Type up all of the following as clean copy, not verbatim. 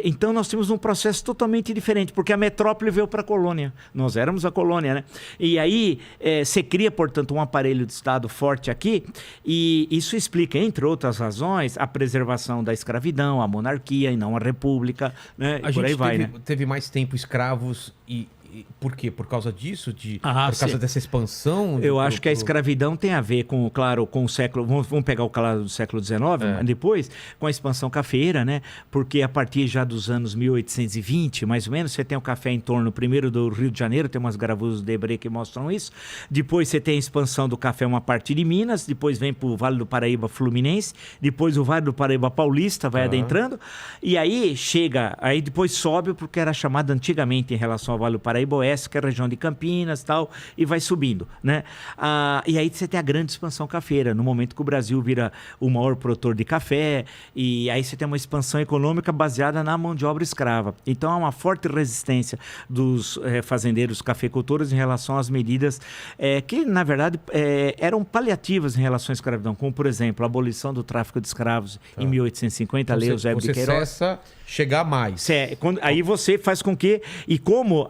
Então nós temos um processo totalmente diferente, porque a metrópole veio para a colônia, nós éramos a colônia, né? E aí você cria, portanto, um aparelho de Estado forte aqui, e isso explica, entre outras razões, a preservação da escravidão, a monarquia e não a república, né? A E por aí gente vai, né? teve mais tempo escravos e por quê? Por causa disso? Por sim. causa dessa expansão? Eu acho que a escravidão tem a ver com, claro, com o século... Vamos pegar o calado do século XIX, mas depois, com a expansão cafeeira, né? Porque a partir já dos anos 1820, mais ou menos, você tem o café em torno, primeiro, do Rio de Janeiro, tem umas gravuras do Debré que mostram isso. Depois você tem a expansão do café uma parte de Minas, depois vem para o Vale do Paraíba Fluminense, depois o Vale do Paraíba Paulista vai adentrando, e aí chega, aí depois sobe, porque era chamado antigamente, em relação ao Vale do Paraíba Oeste, que é a região de Campinas e tal, e vai subindo, né? E aí você tem a grande expansão cafeira, no momento que o Brasil vira o maior produtor de café, e aí você tem uma expansão econômica baseada na mão de obra escrava. Então há uma forte resistência dos fazendeiros cafeicultores em relação às medidas que, na verdade, eram paliativas em relação à escravidão, como, por exemplo, a abolição do tráfico de escravos em 1850, a Lei Eusébio de Queiroz. Cessa chegar mais. Aí você faz com que... E como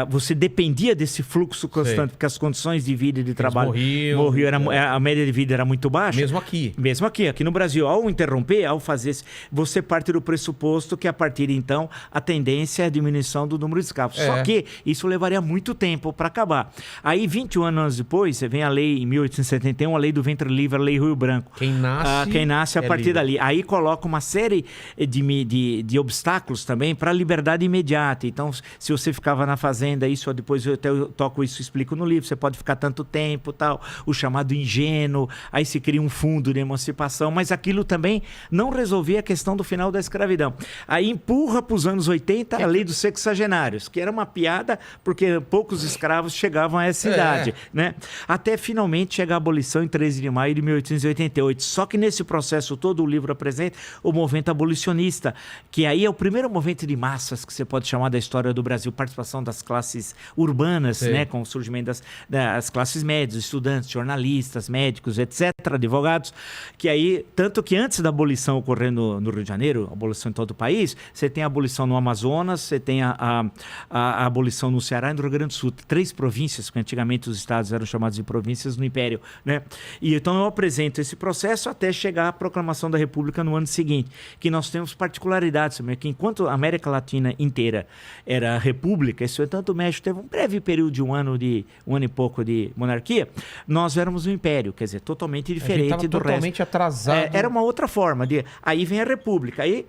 você dependia desse fluxo constante, porque as condições de vida e de trabalho morriam, a média de vida era muito baixa. Mesmo aqui. Mesmo aqui no Brasil. Ao interromper, ao fazer... Você parte do pressuposto que, a partir de então, a tendência é a diminuição do número de escravos. Só que isso levaria muito tempo para acabar. Aí, 21 anos depois, vem a lei, em 1871, a lei do ventre livre, a lei Rio Branco. Quem nasce a partir dali. Aí coloca uma série de obstáculos também para a liberdade imediata. Então, se você ficava na fazenda, isso depois eu toco isso, explico no livro, você pode ficar tanto tempo, tal, o chamado ingênuo, aí se cria um fundo de emancipação, mas aquilo também não resolvia a questão do final da escravidão. Aí empurra para os anos 80 a lei dos sexagenários, que era uma piada, porque poucos escravos chegavam a essa idade, né? Até finalmente chegar a abolição em 13 de maio de 1888. Só que nesse processo todo, o livro apresenta o movimento abolicionista, que aí é o primeiro movimento de massas que você pode chamar da história do Brasil, participação das classes urbanas, né, com o surgimento das classes médias, estudantes, jornalistas, médicos, etc., advogados, que aí, tanto que antes da abolição ocorrer no Rio de Janeiro, abolição em todo o país, você tem a abolição no Amazonas, você tem a abolição no Ceará e no Rio Grande do Sul, 3 províncias, que antigamente os estados eram chamados de províncias no Império, né? E então eu apresento esse processo até chegar à proclamação da República no ano seguinte, que nós temos particularidades, que enquanto a América Latina inteira era república, isso é tanto o México teve um breve período de um ano e pouco de monarquia, nós éramos um império, quer dizer, totalmente diferente do resto. Totalmente atrasado. Era uma outra forma. Aí vem a república, aí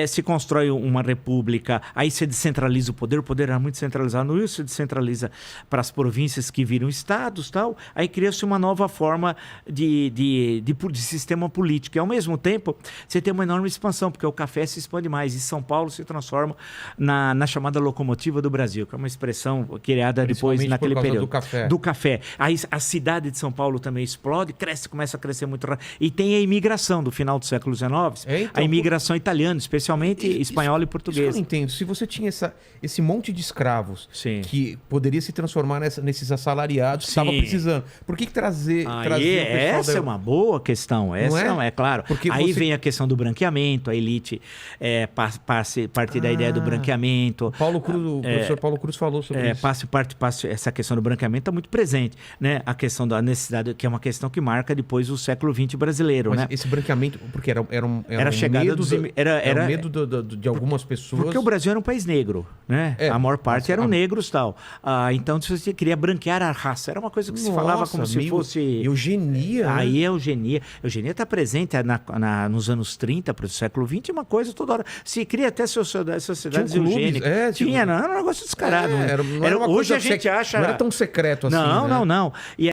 se constrói uma república, aí se descentraliza o poder era muito centralizado no Rio, se descentraliza para as províncias que viram estados, tal, aí cria-se uma nova forma de sistema político, e ao mesmo tempo você tem uma enorme expansão, porque o café se expande mais, e São Paulo se transforma na chamada locomotiva do Brasil, que é uma expressão criada depois naquele período. Do café. Aí a cidade de São Paulo também explode, começa a crescer muito rápido, e tem a imigração do final do século XIX, a imigração italiana, especialmente espanhol e português. Isso eu não entendo. Se você tinha esse monte de escravos que poderia se transformar nesses assalariados que estavam precisando, por que trazer o pessoal essa é uma boa questão. É claro. Porque aí vem a questão do branqueamento, a elite parte da ideia do branqueamento. O professor Paulo Cruz falou sobre isso. Essa questão do branqueamento está muito presente, né? A questão da necessidade, que é uma questão que marca depois o século XX brasileiro. Mas né? esse branqueamento, porque era a chegada medo dos... Era medo de algumas pessoas. Porque o Brasil era um país negro, né? A maior parte eram negros e tal. Então você queria branquear a raça. Era uma coisa que se falava como se fosse... Eugenia. Aí é eugenia. Eugenia está presente nos anos 30 para o século XX, uma coisa toda hora. Se cria até sociedades eugênicas. Era um negócio descarado. Hoje a gente acha... Não era tão secreto assim. Não.